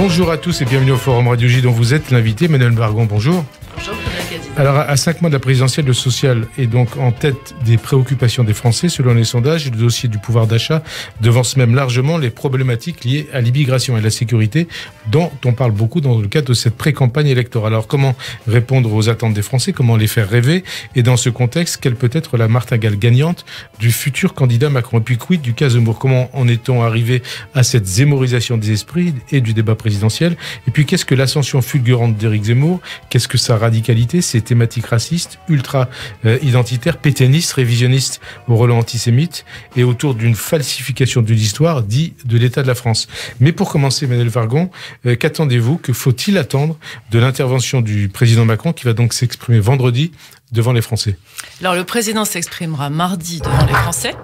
Bonjour à tous et bienvenue au Forum Radio J dont vous êtes l'invité. Emmanuel Vargon, bonjour. Bonjour. Alors, à 5 mois de la présidentielle, le social est donc en tête des préoccupations des Français. Selon les sondages, le dossier du pouvoir d'achat devance même largement les problématiques liées à l'immigration et à la sécurité, dont on parle beaucoup dans le cadre de cette pré-campagne électorale. Alors, comment répondre aux attentes des Français? Comment les faire rêver? Et dans ce contexte, quelle peut être la martingale gagnante du futur candidat Macron? Et puis, quid du cas Zemmour? Comment en est-on arrivé à cette zémorisation des esprits et du débat présidentiel? Et puis, qu'est-ce que l'ascension fulgurante d'Éric Zemmour? Qu'est-ce que sa radicalité? Ses thématiques racistes, ultra-identitaires, pétainistes, révisionnistes au relent antisémite et autour d'une falsification de l'histoire dit de l'État de la France. Mais pour commencer, Emmanuel Vargon, qu'attendez-vous? Que faut-il attendre de l'intervention du président Macron qui va donc s'exprimer vendredi devant les Français? Alors, le président s'exprimera mardi devant les Français.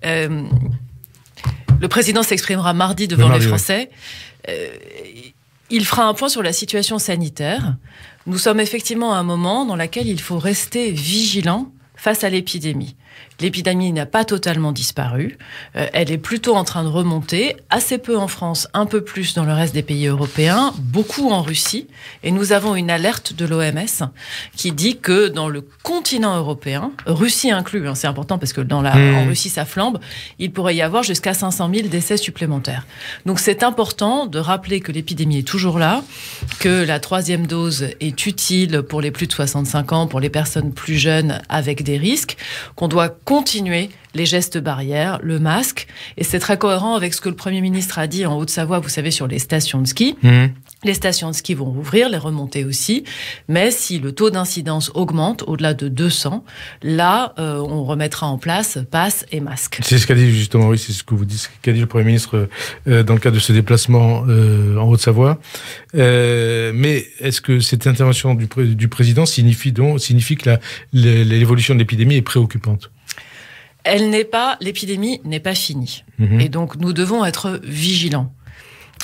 Le président s'exprimera mardi devant les Français. Il fera un point sur la situation sanitaire. Nous sommes effectivement à un moment dans lequel il faut rester vigilant face à l'épidémie. L'épidémie n'a pas totalement disparu. Elle est plutôt en train de remonter, assez peu en France, un peu plus dans le reste des pays européens, beaucoup en Russie. Et nous avons une alerte de l'OMS qui dit que dans le continent européen, Russie inclus, c'est important parce que en Russie ça flambe, il pourrait y avoir jusqu'à 500 000 décès supplémentaires. Donc c'est important de rappeler que l'épidémie est toujours là, que la 3e dose est utile pour les plus de 65 ans, pour les personnes plus jeunes avec des risques, qu'on doit continuer les gestes barrières, le masque, et c'est très cohérent avec ce que le Premier ministre a dit en Haute-Savoie, vous savez, sur les stations de ski. Les stations de ski vont rouvrir, les remontées aussi, mais si le taux d'incidence augmente au-delà de 200, là, on remettra en place passe et masque. C'est ce qu'a dit justement, oui, c'est ce que vous dites, ce qu'a dit le Premier ministre dans le cadre de ce déplacement en Haute-Savoie. Mais est-ce que cette intervention du président signifie que l'évolution de l'épidémie est préoccupante? L'épidémie n'est pas finie. Et donc, nous devons être vigilants.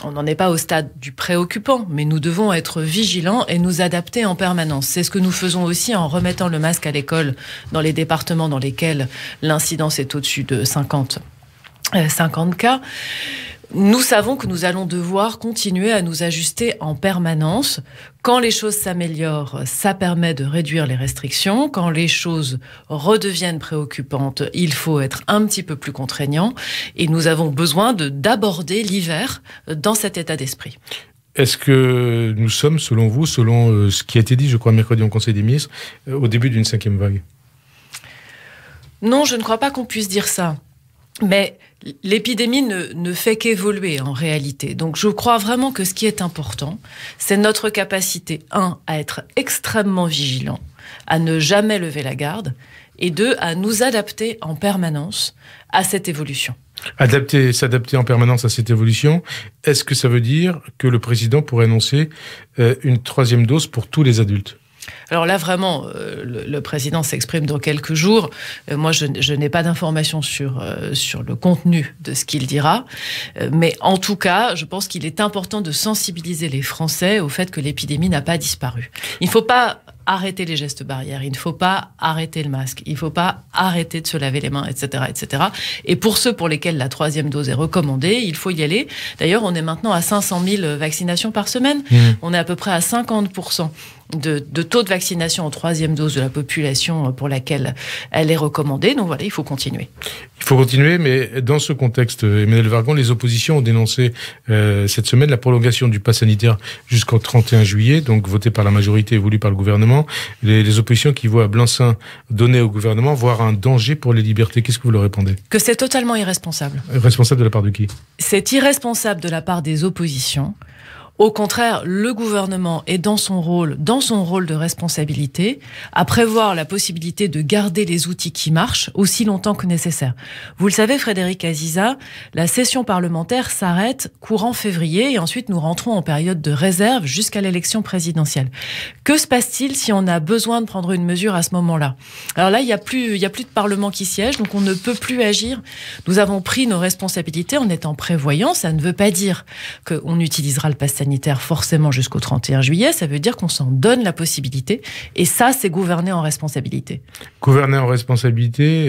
On n'en est pas au stade du préoccupant, mais nous devons être vigilants et nous adapter en permanence. C'est ce que nous faisons aussi en remettant le masque à l'école dans les départements dans lesquels l'incidence est au-dessus de 50 cas. Nous savons que nous allons devoir continuer à nous ajuster en permanence. Quand les choses s'améliorent, ça permet de réduire les restrictions. Quand les choses redeviennent préoccupantes, il faut être un petit peu plus contraignant. Et nous avons besoin d'aborder l'hiver dans cet état d'esprit. Est-ce que nous sommes, selon vous, selon ce qui a été dit, je crois, mercredi au Conseil des ministres, au début d'une 5e vague? Non, je ne crois pas qu'on puisse dire ça. Mais l'épidémie ne fait qu'évoluer en réalité. Donc je crois vraiment que ce qui est important, c'est notre capacité, 1, à être extrêmement vigilant, à ne jamais lever la garde, et 2, à nous adapter en permanence à cette évolution. S'adapter en permanence à cette évolution, est-ce que ça veut dire que le président pourrait annoncer une 3e dose pour tous les adultes? Alors là, vraiment, le président s'exprime dans quelques jours. Moi, je n'ai pas d'informations sur le contenu de ce qu'il dira. Mais en tout cas, je pense qu'il est important de sensibiliser les Français au fait que l'épidémie n'a pas disparu. Il ne faut pas arrêter les gestes barrières, il ne faut pas arrêter le masque, il ne faut pas arrêter de se laver les mains, etc., etc. Et pour ceux pour lesquels la 3e dose est recommandée, il faut y aller. D'ailleurs, on est maintenant à 500 000 vaccinations par semaine. On est à peu près à 50% de taux de vaccination en 3e dose de la population pour laquelle elle est recommandée. Donc voilà, il faut continuer. Il faut continuer, mais dans ce contexte, Emmanuel Vargon, les oppositions ont dénoncé cette semaine la prolongation du pass sanitaire jusqu'au 31 juillet, donc voté par la majorité et voulu par le gouvernement. Les oppositions qui voient blanc-seing donné au gouvernement, voire un danger pour les libertés. Qu'est-ce que vous leur répondez? Que c'est totalement irresponsable. Responsable de la part de qui? C'est irresponsable de la part des oppositions. Au contraire, le gouvernement est dans son rôle de responsabilité, à prévoir la possibilité de garder les outils qui marchent aussi longtemps que nécessaire. Vous le savez, Frédéric Aziza, la session parlementaire s'arrête courant février et ensuite nous rentrons en période de réserve jusqu'à l'élection présidentielle. Que se passe-t-il si on a besoin de prendre une mesure à ce moment-là? Alors là, il y a plus de parlement qui siège, donc on ne peut plus agir. Nous avons pris nos responsabilités en étant prévoyants. Ça ne veut pas dire qu'on utilisera le pass sanitaire forcément jusqu'au 31 juillet, ça veut dire qu'on s'en donne la possibilité. Et ça, c'est gouverner en responsabilité. Gouverner en responsabilité,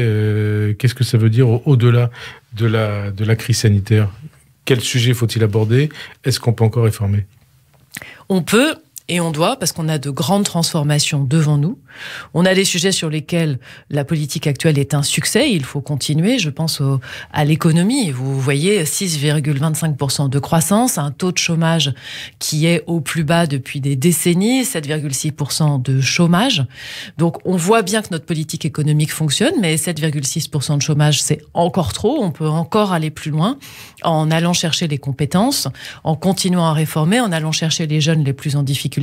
qu'est-ce que ça veut dire au-delà de la crise sanitaire? Quel sujet faut-il aborder? Est-ce qu'on peut encore réformer? On peut et on doit, parce qu'on a de grandes transformations devant nous. On a des sujets sur lesquels la politique actuelle est un succès. Il faut continuer. Je pense à l'économie. Vous voyez 6,25% de croissance, un taux de chômage qui est au plus bas depuis des décennies, 7,6% de chômage. Donc on voit bien que notre politique économique fonctionne, mais 7,6% de chômage, c'est encore trop. On peut encore aller plus loin en allant chercher les compétences, en continuant à réformer, en allant chercher les jeunes les plus en difficulté.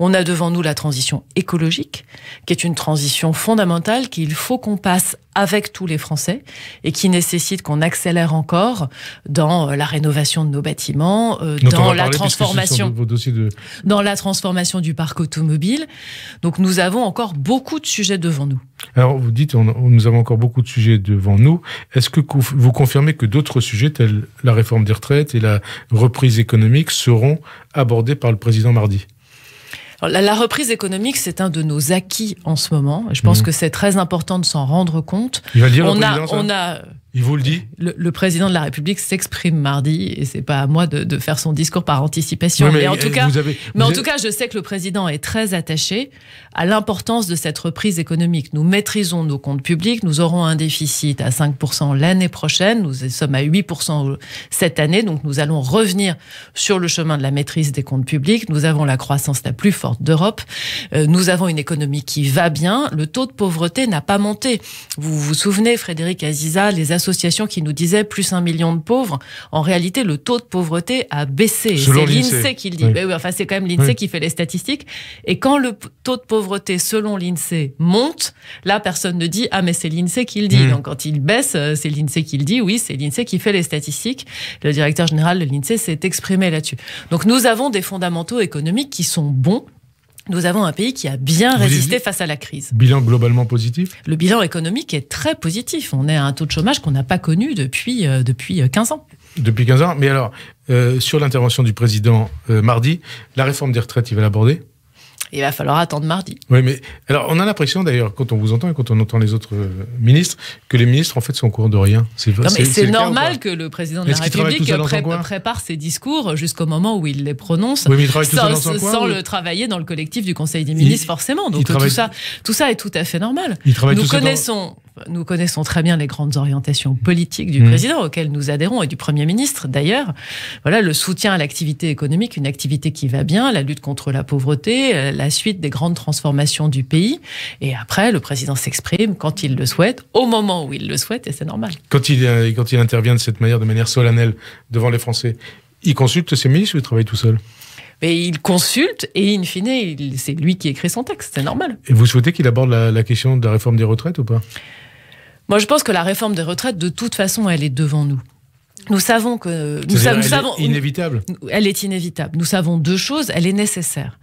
On a devant nous la transition écologique, qui est une transition fondamentale qu'il faut qu'on passe avec tous les Français et qui nécessite qu'on accélère encore dans la rénovation de nos bâtiments, dans la transformation du parc automobile. Donc nous avons encore beaucoup de sujets devant nous. Alors vous dites, nous avons encore beaucoup de sujets devant nous. Est-ce que vous confirmez que d'autres sujets, tels la réforme des retraites et la reprise économique, seront abordés par le président mardi ? Alors, la reprise économique, c'est un de nos acquis en ce moment. Je pense que c'est très important de s'en rendre compte. Il va le dire, il vous le dit? Le président de la République s'exprime mardi, et c'est pas à moi de faire son discours par anticipation. Oui, mais en tout cas, je sais que le président est très attaché à l'importance de cette reprise économique. Nous maîtrisons nos comptes publics, nous aurons un déficit à 5% l'année prochaine, nous sommes à 8% cette année, donc nous allons revenir sur le chemin de la maîtrise des comptes publics. Nous avons la croissance la plus forte d'Europe, nous avons une économie qui va bien, le taux de pauvreté n'a pas monté. Vous vous souvenez, Frédéric Aziza, les associations qui nous disaient plus 1 million de pauvres. En réalité, le taux de pauvreté a baissé. C'est l'INSEE qui le dit. Oui. Enfin, c'est quand même l'INSEE qui fait les statistiques. Et quand le taux de pauvreté, selon l'INSEE, monte, là, personne ne dit « Ah, mais c'est l'INSEE qui le dit ». Donc, quand il baisse, c'est l'INSEE qui le dit. Oui, c'est l'INSEE qui fait les statistiques. Le directeur général de l'INSEE s'est exprimé là-dessus. Donc, nous avons des fondamentaux économiques qui sont bons. Nous avons un pays qui a bien résisté face à la crise. Bilan globalement positif? Le bilan économique est très positif. On est à un taux de chômage qu'on n'a pas connu depuis 15 ans. Depuis 15 ans. Mais alors, sur l'intervention du président mardi, la réforme des retraites, il va l'aborder? Il va falloir attendre mardi. Oui, mais alors on a l'impression d'ailleurs, quand on vous entend et quand on entend les autres ministres, que les ministres en fait sont au courant de rien. C'est normal que le président de la République prépare ses discours jusqu'au moment où il les prononce, oui, sans le travailler dans le collectif du Conseil des ministres forcément. Donc tout ça est tout à fait normal. Nous connaissons très bien les grandes orientations politiques du président auxquelles nous adhérons et du Premier ministre d'ailleurs. Voilà, le soutien à l'activité économique, une activité qui va bien, la lutte contre la pauvreté, la suite des grandes transformations du pays. Et après, le président s'exprime quand il le souhaite, au moment où il le souhaite, et c'est normal. Quand il intervient de manière solennelle devant les Français, il consulte ses ministres ou il travaille tout seul? Mais il consulte et, in fine, c'est lui qui écrit son texte, c'est normal. Et vous souhaitez qu'il aborde la question de la réforme des retraites ou pas? Moi, je pense que la réforme des retraites, de toute façon, elle est devant nous. Nous savons que... Elle est inévitable. Elle est inévitable. Nous savons deux choses, elle est nécessaire.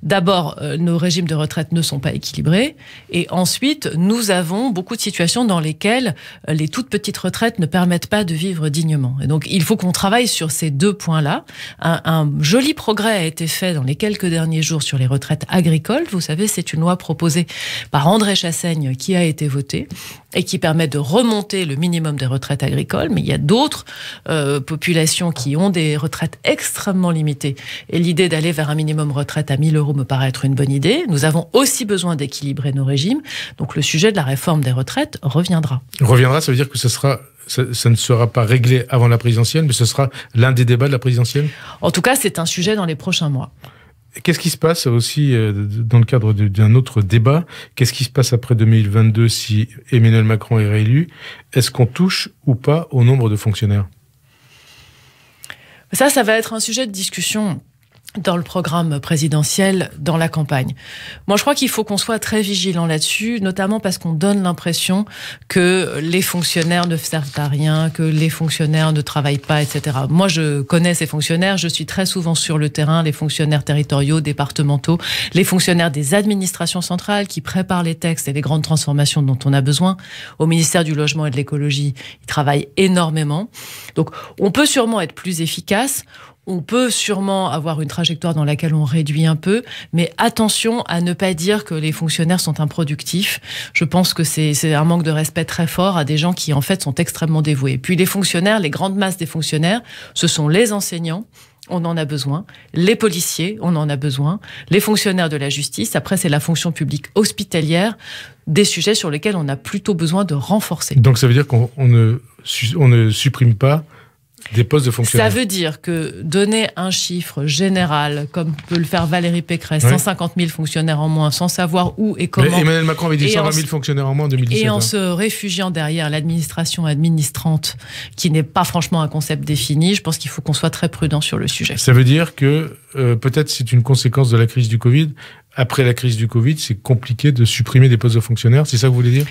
D'abord, nos régimes de retraite ne sont pas équilibrés. Et ensuite, nous avons beaucoup de situations dans lesquelles les toutes petites retraites ne permettent pas de vivre dignement. Et donc, il faut qu'on travaille sur ces deux points-là. Un joli progrès a été fait dans les quelques derniers jours sur les retraites agricoles. Vous savez, c'est une loi proposée par André Chassaigne qui a été votée et qui permet de remonter le minimum des retraites agricoles. Mais il y a d'autres populations qui ont des retraites extrêmement limitées. Et l'idée d'aller vers un minimum retraite à 1 000 € me paraît être une bonne idée. Nous avons aussi besoin d'équilibrer nos régimes. Donc le sujet de la réforme des retraites reviendra. Reviendra, ça veut dire que ça ne sera pas réglé avant la présidentielle, mais ce sera l'un des débats de la présidentielle? En tout cas, c'est un sujet dans les prochains mois. Qu'est-ce qui se passe aussi dans le cadre d'un autre débat? Qu'est-ce qui se passe après 2022 si Emmanuel Macron est réélu? Est-ce qu'on touche ou pas au nombre de fonctionnaires? Ça va être un sujet de discussion dans le programme présidentiel, dans la campagne. Moi, je crois qu'il faut qu'on soit très vigilant là-dessus, notamment parce qu'on donne l'impression que les fonctionnaires ne servent à rien, que les fonctionnaires ne travaillent pas, etc. Moi, je connais ces fonctionnaires, je suis très souvent sur le terrain, les fonctionnaires territoriaux, départementaux, les fonctionnaires des administrations centrales qui préparent les textes et les grandes transformations dont on a besoin. Au ministère du Logement et de l'Écologie, ils travaillent énormément. Donc, on peut sûrement être plus efficace. on peut sûrement avoir une trajectoire dans laquelle on réduit un peu, mais attention à ne pas dire que les fonctionnaires sont improductifs. Je pense que c'est un manque de respect très fort à des gens qui, en fait, sont extrêmement dévoués. Puis les fonctionnaires, les grandes masses des fonctionnaires, ce sont les enseignants, on en a besoin, les policiers, on en a besoin, les fonctionnaires de la justice. Après, c'est la fonction publique hospitalière, des sujets sur lesquels on a plutôt besoin de renforcer. Donc ça veut dire qu'on ne supprime pas des postes de fonctionnaires. Ça veut dire que donner un chiffre général, comme peut le faire Valérie Pécresse, 150 000 fonctionnaires en moins, sans savoir où et comment... Mais Emmanuel Macron avait dit 120 000 fonctionnaires en moins en 2017. Et en se réfugiant derrière l'administration administrante, qui n'est pas franchement un concept défini, je pense qu'il faut qu'on soit très prudent sur le sujet. Ça veut dire que peut-être c'est une conséquence de la crise du Covid. Après la crise du Covid, c'est compliqué de supprimer des postes de fonctionnaires. C'est ça que vous voulez dire ?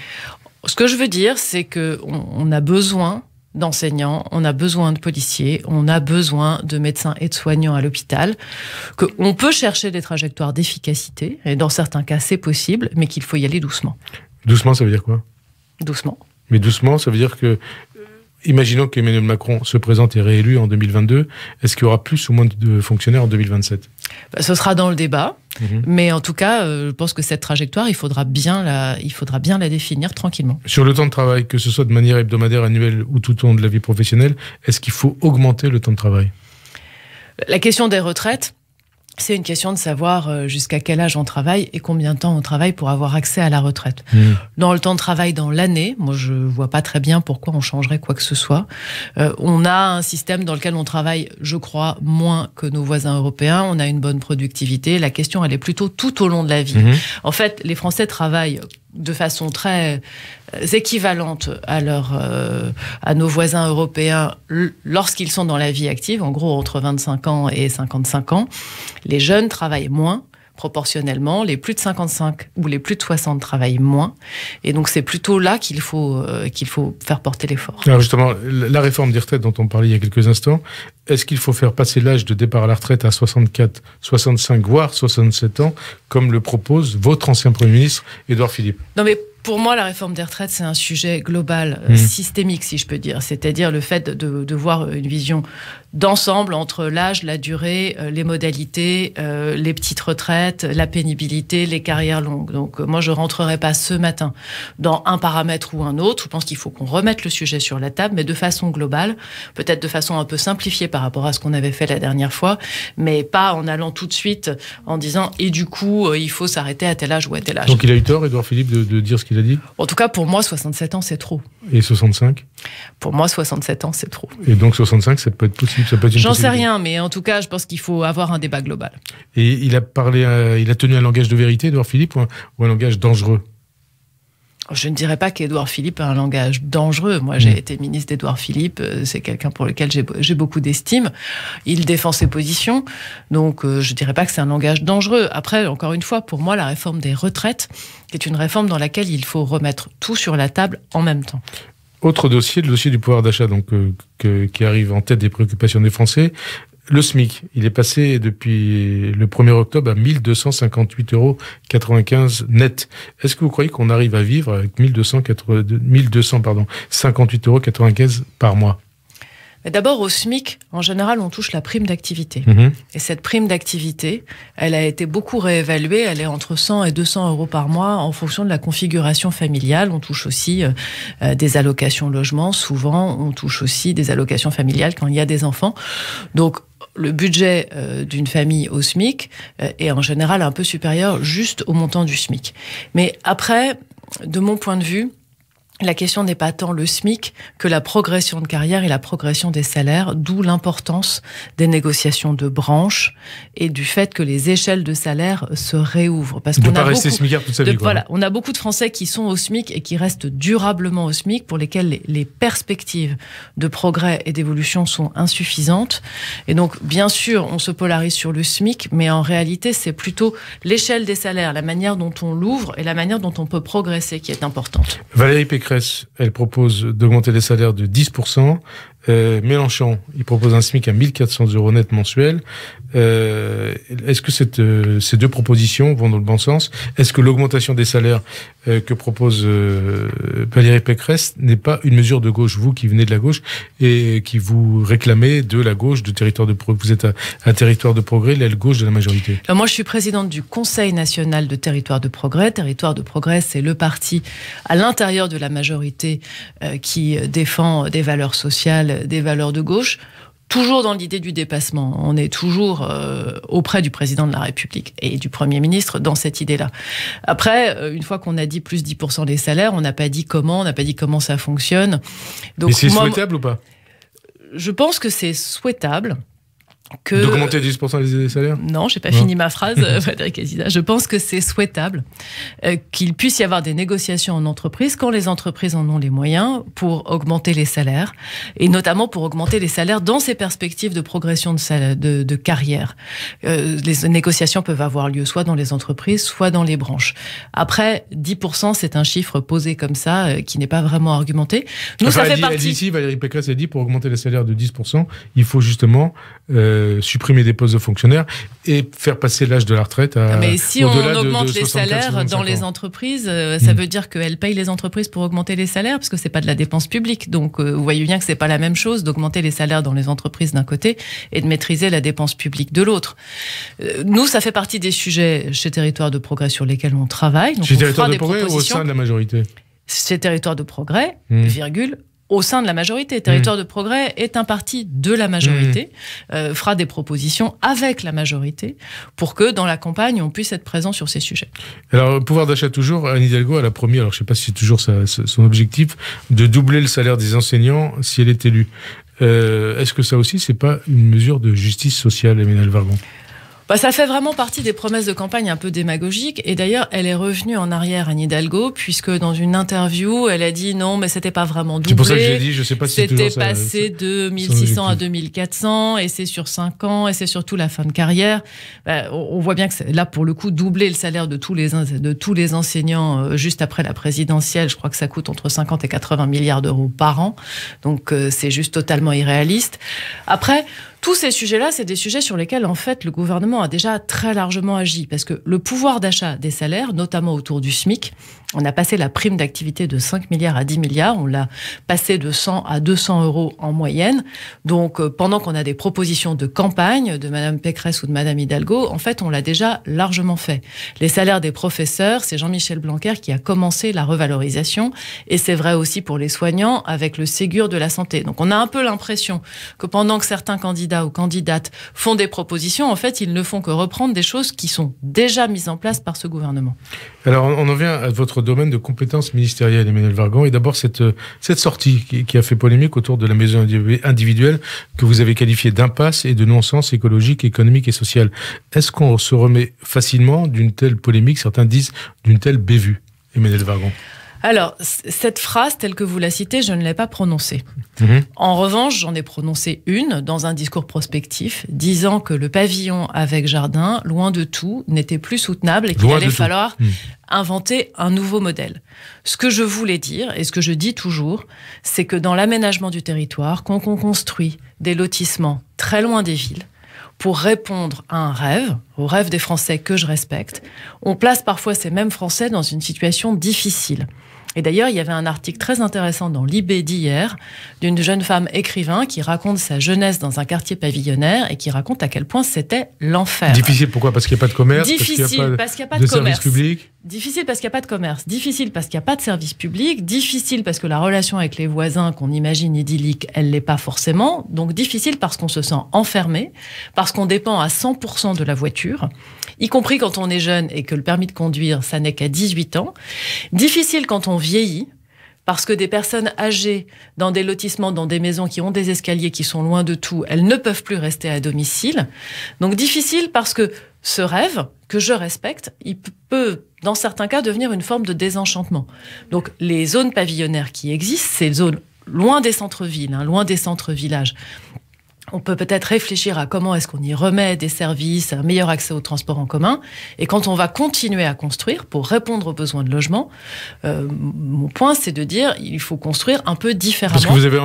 Ce que je veux dire, c'est qu'on a besoin d'enseignants, on a besoin de policiers, on a besoin de médecins et de soignants à l'hôpital, qu'on peut chercher des trajectoires d'efficacité, et dans certains cas c'est possible, mais qu'il faut y aller doucement. Doucement, ça veut dire quoi ? Doucement. Mais doucement, ça veut dire que, imaginons qu'Emmanuel Macron se présente et réélu en 2022, est-ce qu'il y aura plus ou moins de fonctionnaires en 2027 ? Ce sera dans le débat, mais en tout cas, je pense que cette trajectoire, il faudra bien la définir tranquillement. Sur le temps de travail, que ce soit de manière hebdomadaire, annuelle ou tout au long de la vie professionnelle, est-ce qu'il faut augmenter le temps de travail ? La question des retraites, c'est une question de savoir jusqu'à quel âge on travaille et combien de temps on travaille pour avoir accès à la retraite. Dans le temps de travail dans l'année, moi je vois pas très bien pourquoi on changerait quoi que ce soit. On a un système dans lequel on travaille, je crois, moins que nos voisins européens. On a une bonne productivité. La question, elle est plutôt tout au long de la vie. En fait, les Français travaillent de façon très équivalente à nos voisins européens lorsqu'ils sont dans la vie active, en gros entre 25 ans et 55 ans. Les jeunes travaillent moins proportionnellement, les plus de 55 ou les plus de 60 travaillent moins. Et donc c'est plutôt là qu'il faut faire porter l'effort. Alors justement, la réforme des retraites dont on parlait il y a quelques instants, est-ce qu'il faut faire passer l'âge de départ à la retraite à 64, 65, voire 67 ans, comme le propose votre ancien Premier ministre, Édouard Philippe ? Non mais pour moi, la réforme des retraites, c'est un sujet global, systémique, si je peux dire. C'est-à-dire le fait de voir une vision d'ensemble entre l'âge, la durée, les modalités, les petites retraites, la pénibilité, les carrières longues. Donc moi, je ne rentrerai pas ce matin dans un paramètre ou un autre. Je pense qu'il faut qu'on remette le sujet sur la table, mais de façon globale, peut-être de façon un peu simplifiée par rapport à ce qu'on avait fait la dernière fois, mais pas en allant tout de suite en disant « et du coup, il faut s'arrêter à tel âge ou à tel âge ». Donc il a eu tort, Édouard Philippe, de dire ce qu'il a dit ? En tout cas, pour moi, 67 ans, c'est trop. Et 65 ? Pour moi, 67 ans, c'est trop. Et donc 65, ça peut être possible, ça peut être une J'en sais rien, mais en tout cas, je pense qu'il faut avoir un débat global. Et il a tenu un langage de vérité, Édouard Philippe, ou un langage dangereux ? Je ne dirais pas qu'Édouard Philippe a un langage dangereux. Moi, j'ai été ministre d'Édouard Philippe. C'est quelqu'un pour lequel j'ai beaucoup d'estime. Il défend ses positions. Donc, je ne dirais pas que c'est un langage dangereux. Après, encore une fois, pour moi, la réforme des retraites est une réforme dans laquelle il faut remettre tout sur la table en même temps. Autre dossier, le dossier du pouvoir d'achat qui arrive en tête des préoccupations des Français. Le SMIC, il est passé depuis le 1er octobre à 1 258,95 € net. Est-ce que vous croyez qu'on arrive à vivre avec 1 258,95 € par mois ? Mais d'abord, au SMIC, en général, on touche la prime d'activité. Et cette prime d'activité, elle a été beaucoup réévaluée. Elle est entre 100 et 200 € par mois en fonction de la configuration familiale. On touche aussi des allocations logement. Souvent, on touche aussi des allocations familiales quand il y a des enfants. Donc, le budget d'une famille au SMIC est en général un peu supérieur juste au montant du SMIC. Mais après, de mon point de vue, la question n'est pas tant le SMIC que la progression de carrière et la progression des salaires, d'où l'importance des négociations de branche et du fait que les échelles de salaire se réouvrent. Parce qu'on pas rester smicard toute sa vie. Voilà, on a beaucoup de Français qui sont au SMIC et qui restent durablement au SMIC, pour lesquels les perspectives de progrès et d'évolution sont insuffisantes. Et donc, bien sûr, on se polarise sur le SMIC, mais en réalité, c'est plutôt l'échelle des salaires, la manière dont on l'ouvre et la manière dont on peut progresser qui est importante. Valérie Pécresse, elle propose d'augmenter les salaires de 10%. Mélenchon, il propose un SMIC à 1 400 € net mensuel. Est-ce que ces deux propositions vont dans le bon sens? Est-ce que l'augmentation des salaires que propose Valérie Pécresse n'est pas une mesure de gauche, vous qui venez de la gauche et qui vous réclamez de la gauche, de territoire de progrès? Vous êtes à territoire de progrès, l'aile gauche de la majorité. Alors moi, je suis présidente du Conseil national de territoire de progrès. Territoire de progrès, c'est le parti à l'intérieur de la majorité qui défend des valeurs sociales, des valeurs de gauche. Toujours dans l'idée du dépassement. On est toujours auprès du président de la République et du Premier ministre dans cette idée-là. Après, une fois qu'on a dit plus 10% des salaires, on n'a pas dit comment ça fonctionne. Donc, mais c'est souhaitable ou pas? Je pense que c'est souhaitable. D'augmenter 10% des salaires? Non, j'ai pas fini ma phrase, Frédéric Azida. Je pense que c'est souhaitable qu'il puisse y avoir des négociations en entreprise quand les entreprises en ont les moyens pour augmenter les salaires et notamment pour augmenter les salaires dans ces perspectives de progression de carrière. Les négociations peuvent avoir lieu soit dans les entreprises, soit dans les branches. Après, 10%, c'est un chiffre posé comme ça qui n'est pas vraiment argumenté. Nous, ça fait partie... Elle dit ici, Valérie Pécresse a dit, pour augmenter les salaires de 10%, il faut justement supprimer des postes de fonctionnaires et faire passer l'âge de la retraite à mais si on augmente les salaires dans les entreprises, ça veut dire qu'elles payent les entreprises pour augmenter les salaires, parce que c'est pas de la dépense publique. Donc vous voyez bien que c'est pas la même chose d'augmenter les salaires dans les entreprises d'un côté et de maîtriser la dépense publique de l'autre. Nous, ça fait partie des sujets chez Territoire de Progrès sur lesquels on travaille. Donc chez Territoire de Progrès ou au sein de la majorité? Chez Territoire de Progrès, au sein de la majorité. Territoire de Progrès est un parti de la majorité, fera des propositions avec la majorité pour que dans la campagne, on puisse être présent sur ces sujets. Alors, pouvoir d'achat toujours, Anne Hidalgo, elle a promis, alors je ne sais pas si c'est toujours son objectif, de doubler le salaire des enseignants si elle est élue. Est-ce que ça aussi, c'est pas une mesure de justice sociale, Emmanuelle Vargon? Ça fait vraiment partie des promesses de campagne un peu démagogiques. Et d'ailleurs, elle est revenue en arrière, Anne Hidalgo, puisque dans une interview, elle a dit non, mais c'était pas vraiment doublé. C'est pour ça que j'ai dit, je sais pas si c'était passé de 1400 à 2400, et c'est sur 5 ans, et c'est surtout la fin de carrière. On voit bien que là, pour le coup, doubler le salaire de tous les enseignants juste après la présidentielle, je crois que ça coûte entre 50 et 80 milliards d'euros par an. Donc, c'est juste totalement irréaliste. Après, tous ces sujets-là, c'est des sujets sur lesquels, en fait, le gouvernement a déjà très largement agi. Parce que le pouvoir d'achat des salaires, notamment autour du SMIC, on a passé la prime d'activité de 5 milliards à 10 milliards. On l'a passé de 100 à 200 € en moyenne. Donc, pendant qu'on a des propositions de campagne de Mme Pécresse ou de Mme Hidalgo, en fait, on l'a déjà largement fait. Les salaires des professeurs, c'est Jean-Michel Blanquer qui a commencé la revalorisation. Et c'est vrai aussi pour les soignants avec le Ségur de la santé. Donc, on a un peu l'impression que pendant que certains candidats ou candidates font des propositions, en fait, ils ne font que reprendre des choses qui sont déjà mises en place par ce gouvernement. Alors, on en vient à votre domaine de compétences ministérielles, Emmanuelle Vargon, et d'abord cette sortie qui a fait polémique autour de la maison individuelle que vous avez qualifiée d'impasse et de non-sens écologique, économique et social. Est-ce qu'on se remet facilement d'une telle polémique? Certains disent d'une telle bévue, Emmanuelle Vargon. Alors, cette phrase, telle que vous la citez, je ne l'ai pas prononcée. En revanche, j'en ai prononcé une dans un discours prospectif, disant que le pavillon avec jardin, loin de tout, n'était plus soutenable et qu'il allait falloir inventer un nouveau modèle. Ce que je voulais dire, et ce que je dis toujours, c'est que dans l'aménagement du territoire, quand on construit des lotissements très loin des villes, pour répondre à un rêve, au rêve des Français que je respecte, on place parfois ces mêmes Français dans une situation difficile. Et d'ailleurs, il y avait un article très intéressant dans Libé d'hier d'une jeune femme écrivain qui raconte sa jeunesse dans un quartier pavillonnaire et qui raconte à quel point c'était l'enfer. Difficile, pourquoi? Parce qu'il n'y a pas de commerce? Difficile, parce qu'il n'y a pas de commerce. Service public? Difficile parce qu'il n'y a pas de commerce. Difficile parce qu'il n'y a pas de service public. Difficile parce que la relation avec les voisins qu'on imagine idyllique, elle ne l'est pas forcément. Donc difficile parce qu'on se sent enfermé, parce qu'on dépend à 100% de la voiture, y compris quand on est jeune et que le permis de conduire, ça n'est qu'à 18 ans. Difficile quand on vieillit, parce que des personnes âgées dans des lotissements, dans des maisons qui ont des escaliers qui sont loin de tout, elles ne peuvent plus rester à domicile. Donc difficile parce que ce rêve, que je respecte, il peut, dans certains cas, devenir une forme de désenchantement. Donc les zones pavillonnaires qui existent, c'est les zones loin des centres-villes, loin des centres-villages. On peut peut-être réfléchir à comment est-ce qu'on y remet des services, un meilleur accès aux transports en commun. Et quand on va continuer à construire pour répondre aux besoins de logement, mon point, c'est de dire il faut construire un peu différemment. Parce que vous avez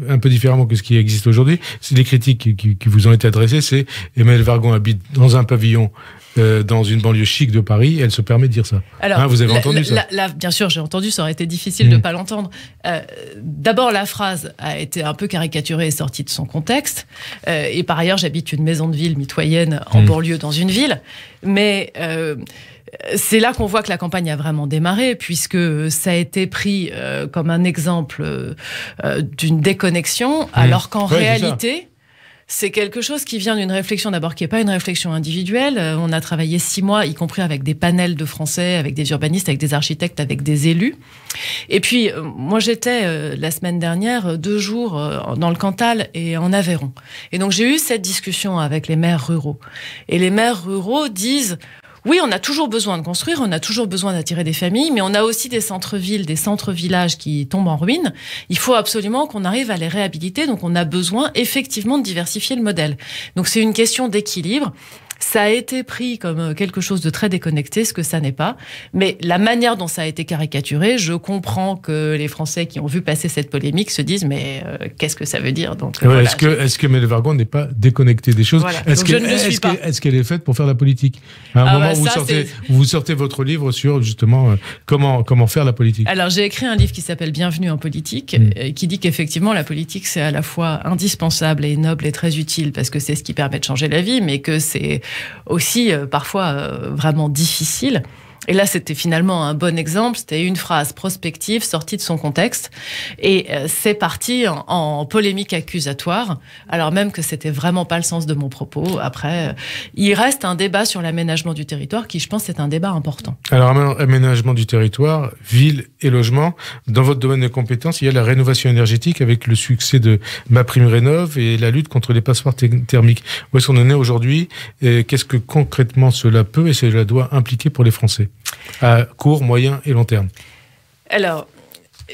un peu différemment que ce qui existe aujourd'hui. C'est les critiques qui vous ont été adressées, c'est Emmanuelle Wargon habite dans un pavillon dans une banlieue chic de Paris, elle se permet de dire ça. Alors, vous avez entendu ça? Bien sûr, j'ai entendu, ça aurait été difficile de ne pas l'entendre. D'abord, la phrase a été un peu caricaturée et sortie de son contexte. Et par ailleurs, j'habite une maison de ville mitoyenne en banlieue dans une ville. Mais c'est là qu'on voit que la campagne a vraiment démarré, puisque ça a été pris comme un exemple d'une déconnexion, alors qu'en réalité... C'est quelque chose qui vient d'une réflexion d'abord qui n'est pas une réflexion individuelle. On a travaillé 6 mois, y compris avec des panels de Français, avec des urbanistes, avec des architectes, avec des élus. Et puis, moi, j'étais la semaine dernière 2 jours dans le Cantal et en Aveyron. Et donc, j'ai eu cette discussion avec les maires ruraux. Et les maires ruraux disent... Oui, on a toujours besoin de construire, on a toujours besoin d'attirer des familles, mais on a aussi des centres-villes, des centres-villages qui tombent en ruine. Il faut absolument qu'on arrive à les réhabiliter, donc on a besoin effectivement de diversifier le modèle. Donc c'est une question d'équilibre. Ça a été pris comme quelque chose de très déconnecté, ce que ça n'est pas. Mais la manière dont ça a été caricaturé, je comprends que les Français qui ont vu passer cette polémique se disent mais qu'est-ce que ça veut dire? Donc, voilà, est-ce que Emmanuelle Wargon n'est pas déconnectée des choses? Voilà. Est-ce qu'elle est faite pour faire la politique? À un moment où vous sortez votre livre sur justement comment faire la politique. Alors j'ai écrit un livre qui s'appelle Bienvenue en politique, qui dit qu'effectivement la politique c'est à la fois indispensable et noble et très utile parce que c'est ce qui permet de changer la vie, mais que c'est aussi parfois vraiment difficile. Et là, c'était finalement un bon exemple. C'était une phrase prospective sortie de son contexte. Et c'est parti en polémique accusatoire, alors même que c'était vraiment pas le sens de mon propos. Après, il reste un débat sur l'aménagement du territoire qui, je pense, est un débat important. Alors, aménagement du territoire, ville et logement. Dans votre domaine de compétences, il y a la rénovation énergétique avec le succès de MaPrimeRénov' et la lutte contre les passoires thermiques. Où est-ce qu'on en est aujourd'hui? Et qu'est-ce que concrètement cela peut et cela doit impliquer pour les Français? À court, moyen et long terme. Alors,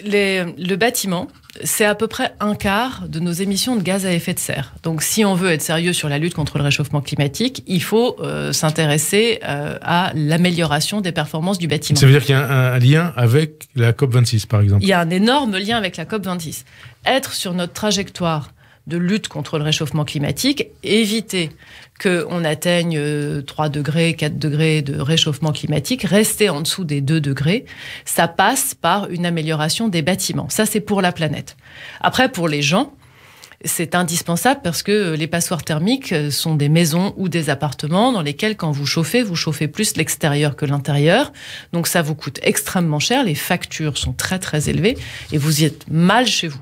le bâtiment, c'est à peu près 1/4 de nos émissions de gaz à effet de serre. Donc, si on veut être sérieux sur la lutte contre le réchauffement climatique, il faut s'intéresser à l'amélioration des performances du bâtiment. Ça veut dire qu'il y a un lien avec la COP26, par exemple? Il y a un énorme lien avec la COP26. Être sur notre trajectoire de lutte contre le réchauffement climatique, éviter qu'on atteigne 3 degrés, 4 degrés de réchauffement climatique, rester en dessous des 2 degrés, ça passe par une amélioration des bâtiments. Ça, c'est pour la planète. Après, pour les gens, c'est indispensable parce que les passoires thermiques sont des maisons ou des appartements dans lesquels, quand vous chauffez plus l'extérieur que l'intérieur. Donc, ça vous coûte extrêmement cher. Les factures sont très, très élevées et vous y êtes mal chez vous.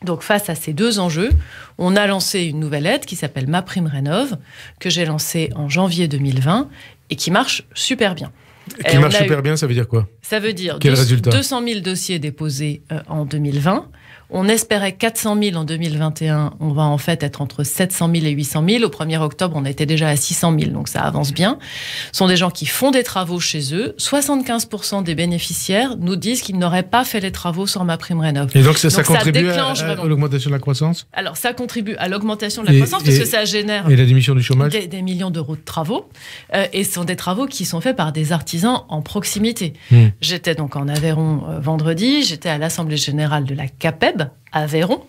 Donc, face à ces 2 enjeux, on a lancé une nouvelle aide qui s'appelle MaPrimeRénov', que j'ai lancée en janvier 2020 et qui marche super bien. Qui marche super bien, ça veut dire quoi? Ça veut dire 200 000 dossiers déposés en 2020. On espérait 400 000 en 2021. On va en fait être entre 700 000 et 800 000. Au 1er octobre, on était déjà à 600 000, donc ça avance bien. Ce sont des gens qui font des travaux chez eux. 75% des bénéficiaires nous disent qu'ils n'auraient pas fait les travaux sans MaPrimeRénov'. Et donc ça contribue à l'augmentation de la croissance? Alors ça contribue à l'augmentation de la croissance parce que ça génère et la diminution du chômage, des millions d'euros de travaux. Et ce sont des travaux qui sont faits par des artisans en proximité. J'étais donc en Aveyron vendredi, j'étais à l'Assemblée Générale de la CAPEB, Aveyron.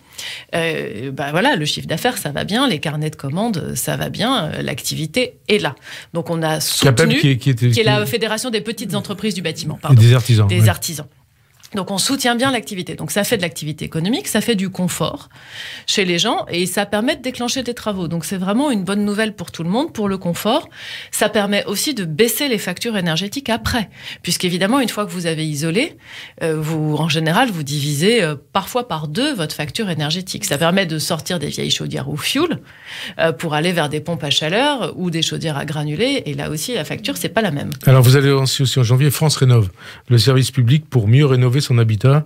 Voilà, le chiffre d'affaires, ça va bien, les carnets de commandes, ça va bien, l'activité est là. Donc on a soutenu, qui est la Fédération des petites entreprises du bâtiment. Pardon, des artisans. Des artisans. Donc on soutient bien l'activité. Donc ça fait de l'activité économique, ça fait du confort chez les gens et ça permet de déclencher des travaux. Donc c'est vraiment une bonne nouvelle pour tout le monde, pour le confort. Ça permet aussi de baisser les factures énergétiques après. Puisqu'évidemment, une fois que vous avez isolé, en général, vous divisez parfois par 2 votre facture énergétique. Ça permet de sortir des vieilles chaudières au fioul pour aller vers des pompes à chaleur ou des chaudières à granulés. Et là aussi, la facture, c'est pas la même. Alors vous allez lancer aussi en janvier France Rénov', le service public pour mieux rénover son habitat.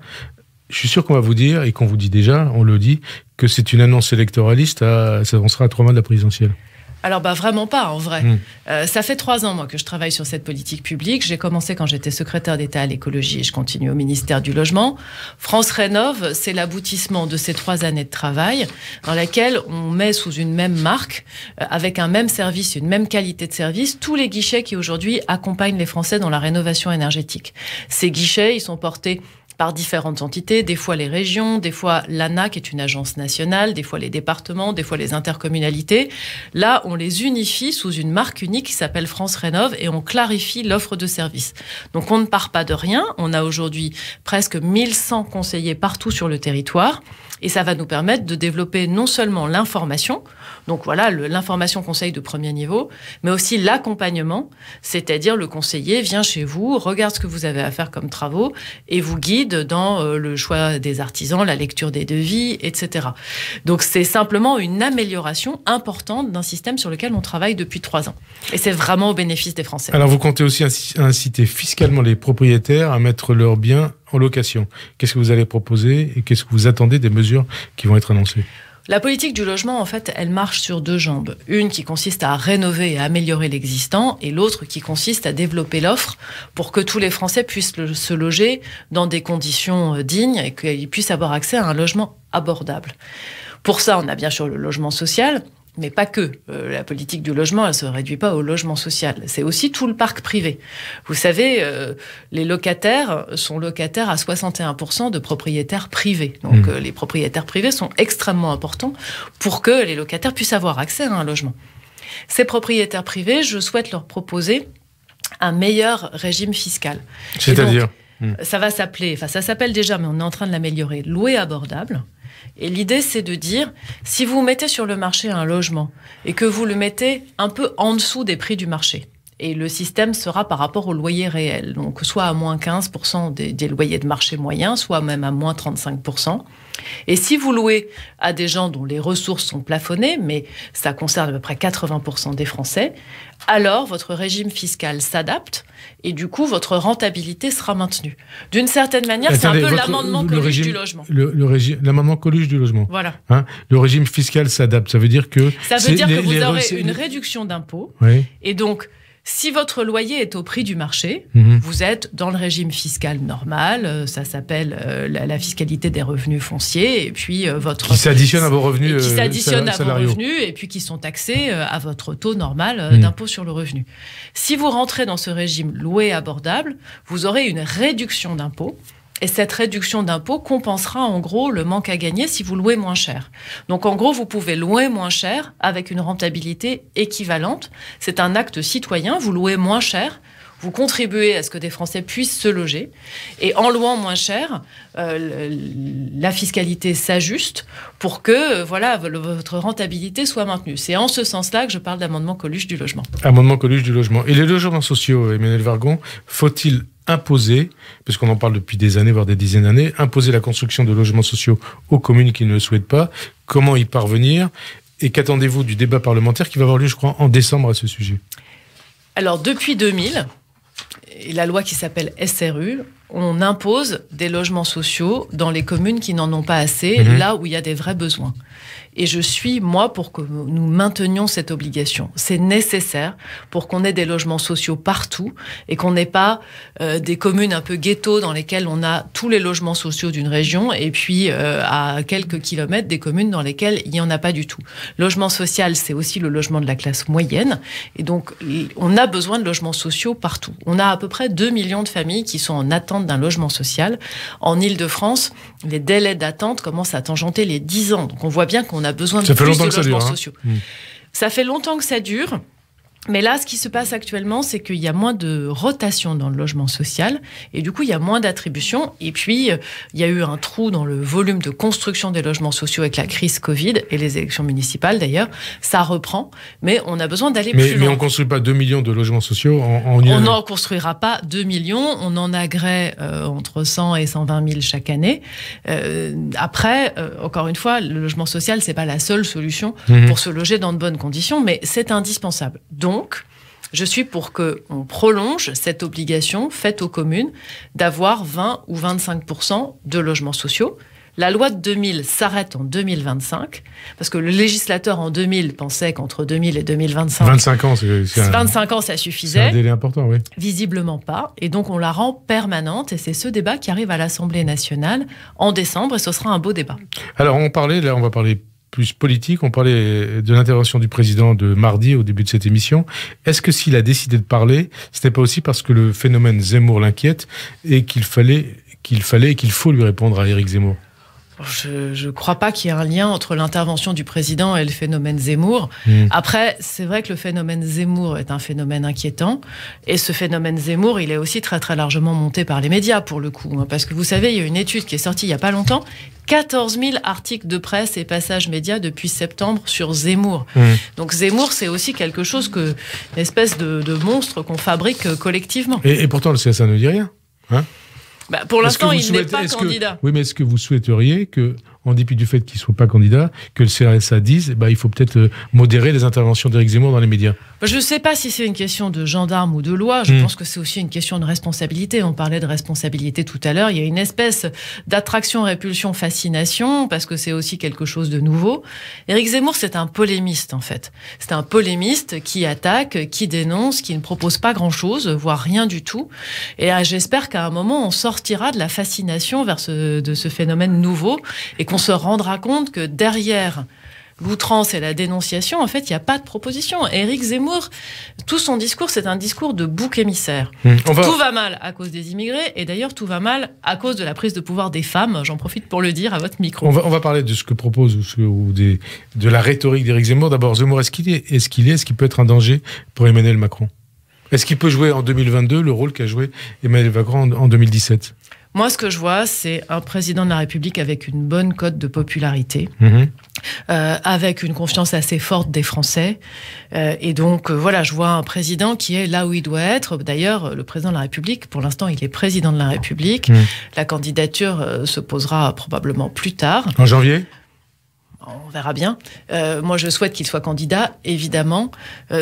Je suis sûr qu'on va vous dire, et qu'on vous dit déjà, on le dit, que c'est une annonce électoraliste, ça avancera à 3 mois de la présidentielle. Alors vraiment pas, en vrai. Ça fait 3 ans, moi, que je travaille sur cette politique publique. J'ai commencé quand j'étais secrétaire d'État à l'écologie et je continue au ministère du Logement. France Rénov', c'est l'aboutissement de ces 3 années de travail dans laquelle on met sous une même marque, avec un même service, une même qualité de service, tous les guichets qui aujourd'hui accompagnent les Français dans la rénovation énergétique. Ces guichets, ils sont portés par différentes entités, des fois les régions, des fois l'ANA, qui est une agence nationale, des fois les départements, des fois les intercommunalités. Là, on les unifie sous une marque unique qui s'appelle France Rénov' et on clarifie l'offre de services. Donc on ne part pas de rien. On a aujourd'hui presque 1100 conseillers partout sur le territoire. Et ça va nous permettre de développer non seulement l'information, donc voilà, l'information conseil de premier niveau, mais aussi l'accompagnement, c'est-à-dire le conseiller vient chez vous, regarde ce que vous avez à faire comme travaux et vous guide dans le choix des artisans, la lecture des devis, etc. Donc c'est simplement une amélioration importante d'un système sur lequel on travaille depuis 3 ans. Et c'est vraiment au bénéfice des Français. Alors vous comptez aussi inciter fiscalement les propriétaires à mettre leurs biens en location. Qu'est-ce que vous allez proposer et qu'est-ce que vous attendez des mesures qui vont être annoncées ? La politique du logement, en fait, elle marche sur 2 jambes. Une qui consiste à rénover et à améliorer l'existant, et l'autre qui consiste à développer l'offre pour que tous les Français puissent se loger dans des conditions dignes et qu'ils puissent avoir accès à un logement abordable. Pour ça, on a bien sûr le logement social, mais pas que. La politique du logement, elle ne se réduit pas au logement social. C'est aussi tout le parc privé. Vous savez, les locataires sont locataires à 61% de propriétaires privés. Donc les propriétaires privés sont extrêmement importants pour que les locataires puissent avoir accès à un logement. Ces propriétaires privés, je souhaite leur proposer un meilleur régime fiscal. C'est-à-dire ? Ça va s'appeler, ça s'appelle déjà, mais on est en train de l'améliorer, louer abordable. Et l'idée, c'est de dire, si vous mettez sur le marché un logement et que vous le mettez un peu en dessous des prix du marché, et le système sera par rapport au loyer réel, donc soit à moins 15% des loyers de marché moyens, soit même à moins 35%. Et si vous louez à des gens dont les ressources sont plafonnées, mais ça concerne à peu près 80% des Français, alors votre régime fiscal s'adapte et du coup votre rentabilité sera maintenue. D'une certaine manière, c'est un peu l'amendement Coluche du logement. L'amendement Coluche du logement. Voilà. Le régime fiscal s'adapte. Ça veut dire que... Ça veut dire que vous aurez une réduction d'impôts. Oui. Et donc, si votre loyer est au prix du marché, vous êtes dans le régime fiscal normal, ça s'appelle la fiscalité des revenus fonciers, et puis qui s'additionne à vos revenus qui s'additionne à vos revenus, et puis qui sont taxés à votre taux normal d'impôt sur le revenu. Si vous rentrez dans ce régime loué abordable, vous aurez une réduction d'impôt. Et cette réduction d'impôt compensera en gros le manque à gagner si vous louez moins cher. Donc en gros, vous pouvez louer moins cher avec une rentabilité équivalente. C'est un acte citoyen, vous louez moins cher, vous contribuez à ce que des Français puissent se loger. Et en louant moins cher, la fiscalité s'ajuste pour que votre rentabilité soit maintenue. C'est en ce sens-là que je parle d'amendement Coluche du logement. Amendement Coluche du logement. Et les logements sociaux, Emmanuel Wargon, faut-il imposer, puisqu'on en parle depuis des années, voire des dizaines d'années, imposer la construction de logements sociaux aux communes qui ne le souhaitent pas? Comment y parvenir? Et qu'attendez-vous du débat parlementaire qui va avoir lieu, je crois, en décembre à ce sujet? Alors, depuis 2000, et la loi qui s'appelle SRU, on impose des logements sociaux dans les communes qui n'en ont pas assez, là où il y a des vrais besoins. Et je suis, moi, pour que nous maintenions cette obligation. C'est nécessaire pour qu'on ait des logements sociaux partout et qu'on n'ait pas des communes un peu ghetto dans lesquelles on a tous les logements sociaux d'une région et puis à quelques kilomètres des communes dans lesquelles il n'y en a pas du tout. Logement social, c'est aussi le logement de la classe moyenne. Et donc, on a besoin de logements sociaux partout. On a à peu près 2 millions de familles qui sont en attente d'un logement social. En Île-de-France, les délais d'attente commencent à tangenter les 10 ans. Donc, on voit bien qu'on a besoin de plus de logements sociaux. Ça fait longtemps que ça dure. Mais là, ce qui se passe actuellement, c'est qu'il y a moins de rotation dans le logement social et du coup, il y a moins d'attribution. Et puis, il y a eu un trou dans le volume de construction des logements sociaux avec la crise Covid et les élections municipales d'ailleurs. Ça reprend, mais on a besoin d'aller plus loin. Mais on ne construit pas 2 millions de logements sociaux en On n'en construira pas 2 millions. On en agrée entre 100 et 120 000 chaque année. Après, encore une fois, le logement social, c'est pas la seule solution pour se loger dans de bonnes conditions, mais c'est indispensable. Donc, je suis pour qu'on prolonge cette obligation faite aux communes d'avoir 20 ou 25% de logements sociaux. La loi de 2000 s'arrête en 2025, parce que le législateur en 2000 pensait qu'entre 2000 et 2025... 25 ans, 25 ans, ça suffisait. C'est un délai important, oui. Visiblement pas. Et donc, on la rend permanente. Et c'est ce débat qui arrive à l'Assemblée nationale en décembre. Et ce sera un beau débat. Alors, on va parler plus politique. On parlait de l'intervention du président de mardi au début de cette émission. Est-ce que s'il a décidé de parler, ce n'est pas aussi parce que le phénomène Zemmour l'inquiète et qu'il faut lui répondre à Éric Zemmour? Je ne crois pas qu'il y ait un lien entre l'intervention du président et le phénomène Zemmour. Après, c'est vrai que le phénomène Zemmour est un phénomène inquiétant. Et ce phénomène Zemmour, il est aussi très très largement monté par les médias, pour le coup. Parce que vous savez, il y a une étude qui est sortie il n'y a pas longtemps. 14 000 articles de presse et passages médias depuis septembre sur Zemmour. Donc Zemmour, c'est aussi quelque chose une espèce de monstre qu'on fabrique collectivement. Et pourtant, le CSA ne dit rien. Pour l'instant, il n'est pas candidat. Oui, mais est-ce que vous souhaiteriez que, en dépit du fait qu'il ne soit pas candidat, que le CSA dise il faut peut-être modérer les interventions d'Éric Zemmour dans les médias? Je ne sais pas si c'est une question de gendarme ou de loi. Je pense que c'est aussi une question de responsabilité. On parlait de responsabilité tout à l'heure. Il y a une espèce d'attraction, répulsion, fascination, parce que c'est aussi quelque chose de nouveau. Éric Zemmour, c'est un polémiste, en fait. C'est un polémiste qui attaque, qui dénonce, qui ne propose pas grand-chose, voire rien du tout. Et j'espère qu'à un moment, on sortira de la fascination de ce phénomène nouveau et qu'on se rendra compte que derrière l'outrance et la dénonciation, en fait, il n'y a pas de proposition. Éric Zemmour, tout son discours, c'est un discours de bouc émissaire. Tout va mal à cause des immigrés, et d'ailleurs, tout va mal à cause de la prise de pouvoir des femmes. J'en profite pour le dire à votre micro. On va parler de ce que propose de la rhétorique d'Éric Zemmour. D'abord, Zemmour, est-ce qu'il peut être un danger pour Emmanuel Macron? Est-ce qu'il peut jouer en 2022 le rôle qu'a joué Emmanuel Macron en 2017? Moi, ce que je vois, c'est un président de la République avec une bonne cote de popularité, avec une confiance assez forte des Français. Et donc, voilà, je vois un président qui est là où il doit être. D'ailleurs, le président de la République, pour l'instant, il est président de la République. La candidature se posera probablement plus tard. En janvier ? On verra bien. Moi, je souhaite qu'il soit candidat, évidemment.